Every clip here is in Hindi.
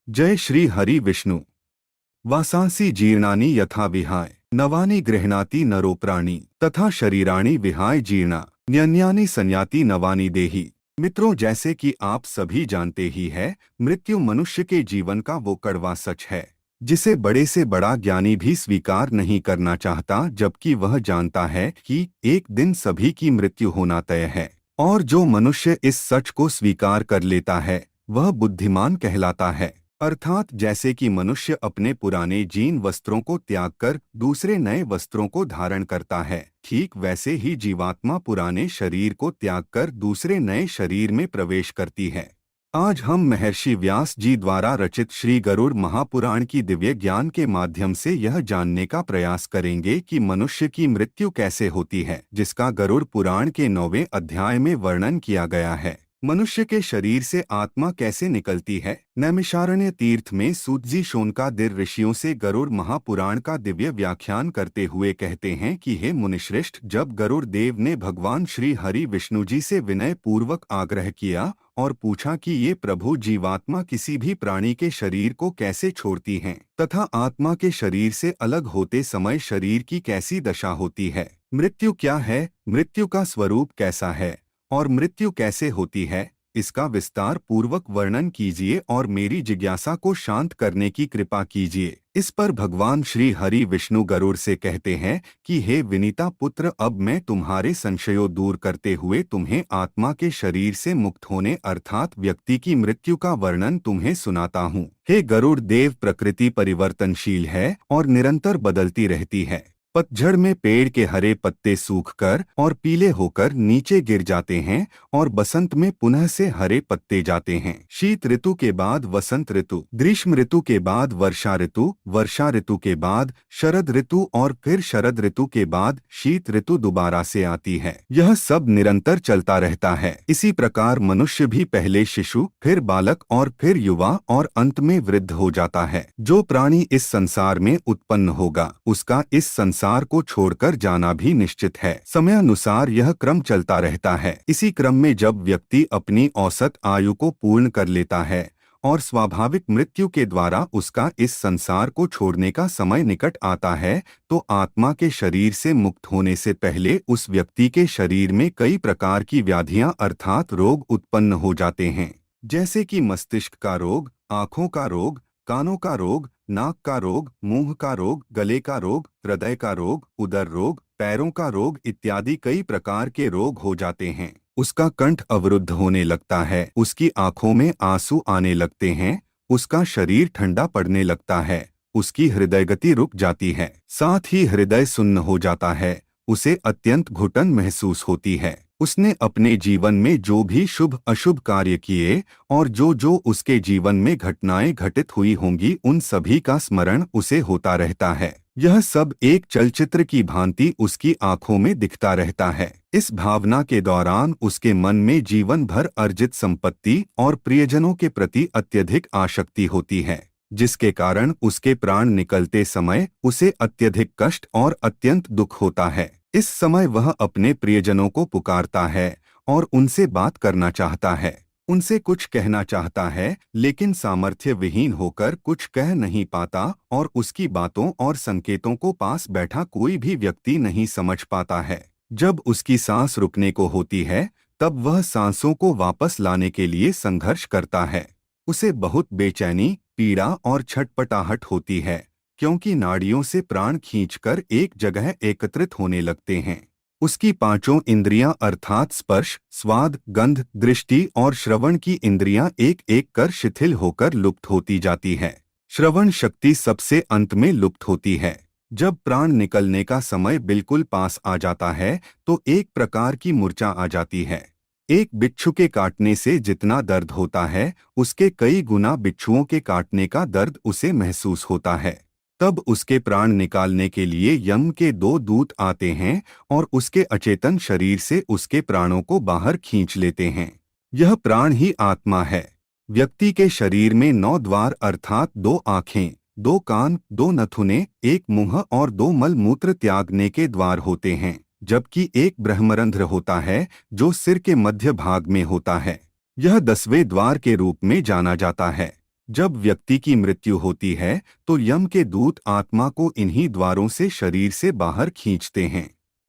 जय श्री हरि विष्णु। वासांसि जीर्णानि यथा विहाय नवानि गृह्णाति नरो प्राणी तथा शरीराणि विहाय जीर्णा न्यन्यानि संयाति नवानि देहि। मित्रों, जैसे कि आप सभी जानते ही है, मृत्यु मनुष्य के जीवन का वो कड़वा सच है जिसे बड़े से बड़ा ज्ञानी भी स्वीकार नहीं करना चाहता, जबकि वह जानता है कि एक दिन सभी की मृत्यु होना तय है। और जो मनुष्य इस सच को स्वीकार कर लेता है वह बुद्धिमान कहलाता है। अर्थात जैसे कि मनुष्य अपने पुराने जीर्ण वस्त्रों को त्याग कर दूसरे नए वस्त्रों को धारण करता है, ठीक वैसे ही जीवात्मा पुराने शरीर को त्याग कर दूसरे नए शरीर में प्रवेश करती है। आज हम महर्षि व्यास जी द्वारा रचित श्री गरुड़ महापुराण की दिव्य ज्ञान के माध्यम से यह जानने का प्रयास करेंगे कि मनुष्य की मृत्यु कैसे होती है, जिसका गरुड़ पुराण के 9वें अध्याय में वर्णन किया गया है। मनुष्य के शरीर से आत्मा कैसे निकलती है। नैमिषारण्य तीर्थ में सूतजी शोनकादिर ऋषियों से गरुड़ महापुराण का दिव्य व्याख्यान करते हुए कहते हैं कि हे मुनिश्रेष्ठ, जब गरुड़ देव ने भगवान श्री हरि विष्णु जी से विनय पूर्वक आग्रह किया और पूछा कि ये प्रभु, जीवात्मा किसी भी प्राणी के शरीर को कैसे छोड़ती हैं तथा आत्मा के शरीर से अलग होते समय शरीर की कैसी दशा होती है, मृत्यु क्या है, मृत्यु का स्वरूप कैसा है और मृत्यु कैसे होती है, इसका विस्तार पूर्वक वर्णन कीजिए और मेरी जिज्ञासा को शांत करने की कृपा कीजिए। इस पर भगवान श्री हरि विष्णु गरुड़ से कहते हैं कि हे विनीता पुत्र, अब मैं तुम्हारे संशयों दूर करते हुए तुम्हें आत्मा के शरीर से मुक्त होने अर्थात व्यक्ति की मृत्यु का वर्णन तुम्हें सुनाता हूँ। हे गरुड़ देव, प्रकृति परिवर्तनशील है और निरंतर बदलती रहती है। पतझड़ में पेड़ के हरे पत्ते सूखकर और पीले होकर नीचे गिर जाते हैं और बसंत में पुनः से हरे पत्ते जाते हैं। शीत ऋतु के बाद वसंत ऋतु, ग्रीष्म ऋतु के बाद वर्षा ऋतु, वर्षा ऋतु के बाद शरद ऋतु और फिर शरद ऋतु के बाद शीत ऋतु दोबारा से आती है। यह सब निरंतर चलता रहता है। इसी प्रकार मनुष्य भी पहले शिशु, फिर बालक और फिर युवा और अंत में वृद्ध हो जाता है। जो प्राणी इस संसार में उत्पन्न होगा उसका इस संसार को छोड़कर जाना भी निश्चित है। समयानुसार यह क्रम चलता रहता है। इसी क्रम में जब व्यक्ति अपनी औसत आयु को पूर्ण कर लेता है और स्वाभाविक मृत्यु के द्वारा उसका इस संसार को छोड़ने का समय निकट आता है, तो आत्मा के शरीर से मुक्त होने से पहले उस व्यक्ति के शरीर में कई प्रकार की व्याधियां अर्थात रोग उत्पन्न हो जाते हैं, जैसे कि मस्तिष्क का रोग, आँखों का रोग, कानों का रोग, नाक का रोग, मुंह का रोग, गले का रोग, हृदय का रोग, उदर रोग, पैरों का रोग इत्यादि कई प्रकार के रोग हो जाते हैं। उसका कंठ अवरुद्ध होने लगता है, उसकी आंखों में आंसू आने लगते हैं, उसका शरीर ठंडा पड़ने लगता है, उसकी हृदय गति रुक जाती है, साथ ही हृदय सुन्न हो जाता है, उसे अत्यंत घुटन महसूस होती है। उसने अपने जीवन में जो भी शुभ अशुभ कार्य किए और जो उसके जीवन में घटनाएं घटित हुई होंगी उन सभी का स्मरण उसे होता रहता है। यह सब एक चलचित्र की भांति उसकी आंखों में दिखता रहता है। इस भावना के दौरान उसके मन में जीवन भर अर्जित संपत्ति और प्रियजनों के प्रति अत्यधिक आसक्ति होती है, जिसके कारण उसके प्राण निकलते समय उसे अत्यधिक कष्ट और अत्यंत दुख होता है। इस समय वह अपने प्रियजनों को पुकारता है और उनसे बात करना चाहता है, उनसे कुछ कहना चाहता है, लेकिन सामर्थ्य विहीन होकर कुछ कह नहीं पाता और उसकी बातों और संकेतों को पास बैठा कोई भी व्यक्ति नहीं समझ पाता है। जब उसकी सांस रुकने को होती है तब वह सांसों को वापस लाने के लिए संघर्ष करता है। उसे बहुत बेचैनी, पीड़ा और छटपटाहट होती है, क्योंकि नाड़ियों से प्राण खींचकर एक जगह एकत्रित होने लगते हैं। उसकी पांचों इंद्रियां अर्थात स्पर्श, स्वाद, गंध, दृष्टि और श्रवण की इंद्रियां एक एक कर शिथिल होकर लुप्त होती जाती है। श्रवण शक्ति सबसे अंत में लुप्त होती है। जब प्राण निकलने का समय बिल्कुल पास आ जाता है तो एक प्रकार की मूर्छा आ जाती है। एक बिच्छू के काटने से जितना दर्द होता है उसके कई गुना बिच्छुओं के काटने का दर्द उसे महसूस होता है। तब उसके प्राण निकालने के लिए यम के 2 दूत आते हैं और उसके अचेतन शरीर से उसके प्राणों को बाहर खींच लेते हैं। यह प्राण ही आत्मा है। व्यक्ति के शरीर में 9 द्वार अर्थात 2 आँखें, 2 कान, 2 नथुने, 1 मुंह और 2 मल मूत्र त्यागने के द्वार होते हैं, जबकि एक ब्रह्मरंध्र होता है जो सिर के मध्य भाग में होता है। यह 10वें द्वार के रूप में जाना जाता है। जब व्यक्ति की मृत्यु होती है तो यम के दूत आत्मा को इन्हीं द्वारों से शरीर से बाहर खींचते हैं।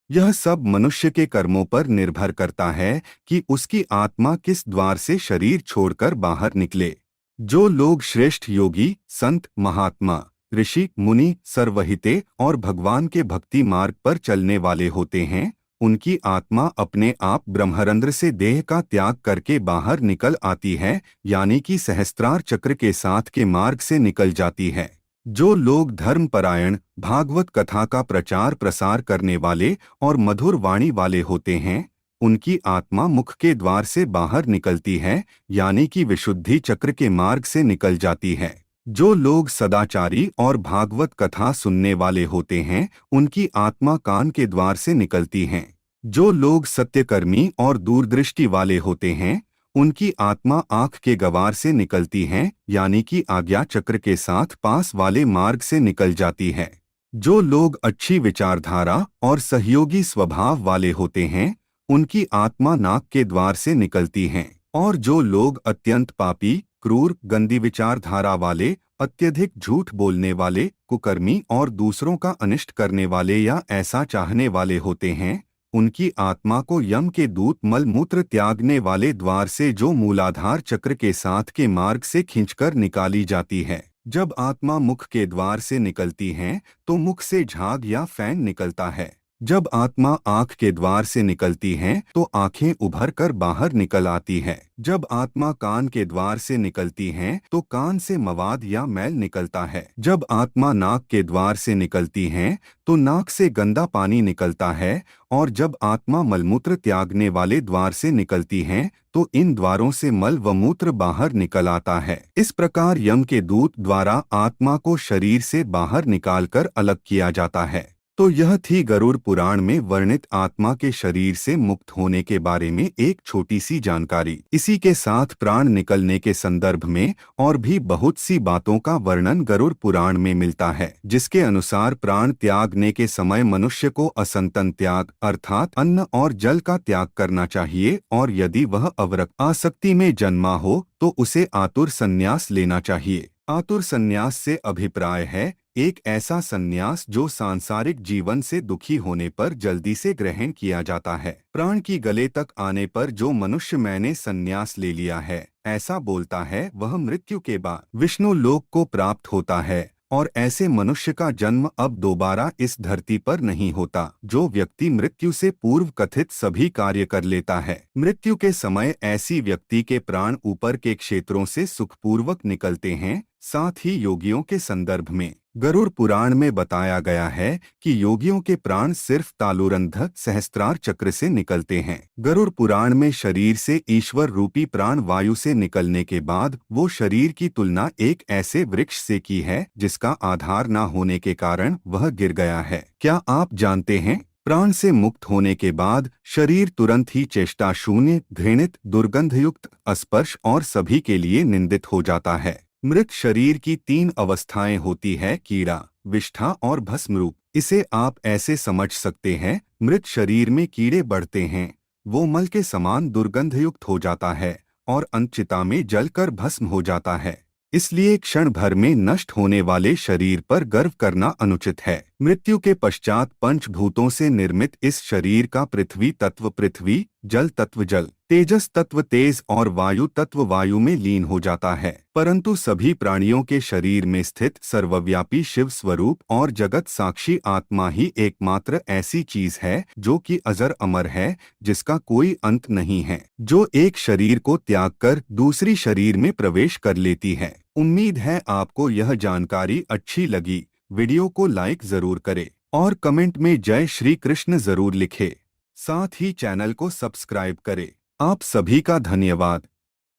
यह सब मनुष्य के कर्मों पर निर्भर करता है कि उसकी आत्मा किस द्वार से शरीर छोड़कर बाहर निकले। जो लोग श्रेष्ठ योगी, संत, महात्मा, ऋषि, मुनि, सर्वहिते और भगवान के भक्ति मार्ग पर चलने वाले होते हैं, उनकी आत्मा अपने आप ब्रह्मरंध्र से देह का त्याग करके बाहर निकल आती है, यानी कि सहस्त्रार चक्र के साथ के मार्ग से निकल जाती है। जो लोग धर्मपरायण, भागवत कथा का प्रचार प्रसार करने वाले और मधुर वाणी वाले होते हैं, उनकी आत्मा मुख के द्वार से बाहर निकलती है, यानी कि विशुद्धि चक्र के मार्ग से निकल जाती है। जो लोग सदाचारी और भागवत कथा सुनने वाले होते हैं, उनकी आत्मा कान के द्वार से निकलती हैं। जो लोग सत्यकर्मी और दूरदृष्टि वाले होते हैं, उनकी आत्मा आँख के गवार से निकलती हैं, यानी कि आज्ञा चक्र के साथ पास वाले मार्ग से निकल जाती है। जो लोग अच्छी विचारधारा और सहयोगी स्वभाव वाले होते हैं, उनकी आत्मा नाक के द्वार से निकलती हैं। और जो लोग अत्यंत पापी, क्रूर, गंदी विचारधारा वाले, अत्यधिक झूठ बोलने वाले, कुकर्मी और दूसरों का अनिष्ट करने वाले या ऐसा चाहने वाले होते हैं, उनकी आत्मा को यम के दूत मल मूत्र त्यागने वाले द्वार से जो मूलाधार चक्र के साथ के मार्ग से खींचकर निकाली जाती है। जब आत्मा मुख के द्वार से निकलती है तो मुख से झाग या फैन निकलता है। जब आत्मा आँख के द्वार से निकलती है तो आँखें उभर कर बाहर निकल आती है। जब आत्मा कान के द्वार से निकलती है तो कान से मवाद या मैल निकलता है। जब आत्मा नाक के द्वार से निकलती है तो नाक से गंदा पानी निकलता है। और जब आत्मा मलमूत्र त्यागने वाले द्वार से निकलती है तो इन द्वारों से मल व मूत्र बाहर निकल आता है। इस प्रकार यम के दूत द्वारा आत्मा को शरीर से बाहर निकालकर अलग किया जाता है। तो यह थी गरुड़ पुराण में वर्णित आत्मा के शरीर से मुक्त होने के बारे में एक छोटी सी जानकारी। इसी के साथ प्राण निकलने के संदर्भ में और भी बहुत सी बातों का वर्णन गरुड़ पुराण में मिलता है, जिसके अनुसार प्राण त्यागने के समय मनुष्य को असंतन त्याग अर्थात अन्न और जल का त्याग करना चाहिए, और यदि वह अवरक्त आसक्ति में जन्मा हो तो उसे आतुर संन्यास लेना चाहिए। आतुर संन्यास से अभिप्राय है एक ऐसा संन्यास जो सांसारिक जीवन से दुखी होने पर जल्दी से ग्रहण किया जाता है। प्राण की गले तक आने पर जो मनुष्य मैंने संन्यास ले लिया है ऐसा बोलता है, वह मृत्यु के बाद विष्णु लोक को प्राप्त होता है, और ऐसे मनुष्य का जन्म अब दोबारा इस धरती पर नहीं होता। जो व्यक्ति मृत्यु से पूर्व कथित सभी कार्य कर लेता है, मृत्यु के समय ऐसी व्यक्ति के प्राण ऊपर के क्षेत्रों से सुखपूर्वक निकलते हैं। साथ ही योगियों के संदर्भ में गरुड़ पुराण में बताया गया है कि योगियों के प्राण सिर्फ तालुरंधक सहस्त्रार चक्र से निकलते हैं। गरुड़ पुराण में शरीर से ईश्वर रूपी प्राण वायु से निकलने के बाद वो शरीर की तुलना एक ऐसे वृक्ष से की है जिसका आधार न होने के कारण वह गिर गया है। क्या आप जानते हैं, प्राण से मुक्त होने के बाद शरीर तुरंत ही चेष्टा शून्य, घृणित, दुर्गंधयुक्त, अस्पर्श और सभी के लिए निंदित हो जाता है। मृत शरीर की 3 अवस्थाएं होती है, कीड़ा, विष्ठा और भस्मरूप। इसे आप ऐसे समझ सकते हैं, मृत शरीर में कीड़े बढ़ते हैं, वो मल के समान दुर्गंधयुक्त हो जाता है और अंतचिता में जलकर भस्म हो जाता है। इसलिए क्षण भर में नष्ट होने वाले शरीर पर गर्व करना अनुचित है। मृत्यु के पश्चात पंचभूतों से निर्मित इस शरीर का पृथ्वी तत्व पृथ्वी, जल तत्व जल, तेजस तत्व तेज और वायु तत्व वायु में लीन हो जाता है। परंतु सभी प्राणियों के शरीर में स्थित सर्वव्यापी शिव स्वरूप और जगत साक्षी आत्मा ही एकमात्र ऐसी चीज है जो कि अजर अमर है, जिसका कोई अंत नहीं है, जो एक शरीर को त्याग कर दूसरी शरीर में प्रवेश कर लेती है। उम्मीद है आपको यह जानकारी अच्छी लगी। वीडियो को लाइक जरूर करें और कमेंट में जय श्री कृष्ण जरूर लिखें। साथ ही चैनल को सब्सक्राइब करें। आप सभी का धन्यवाद।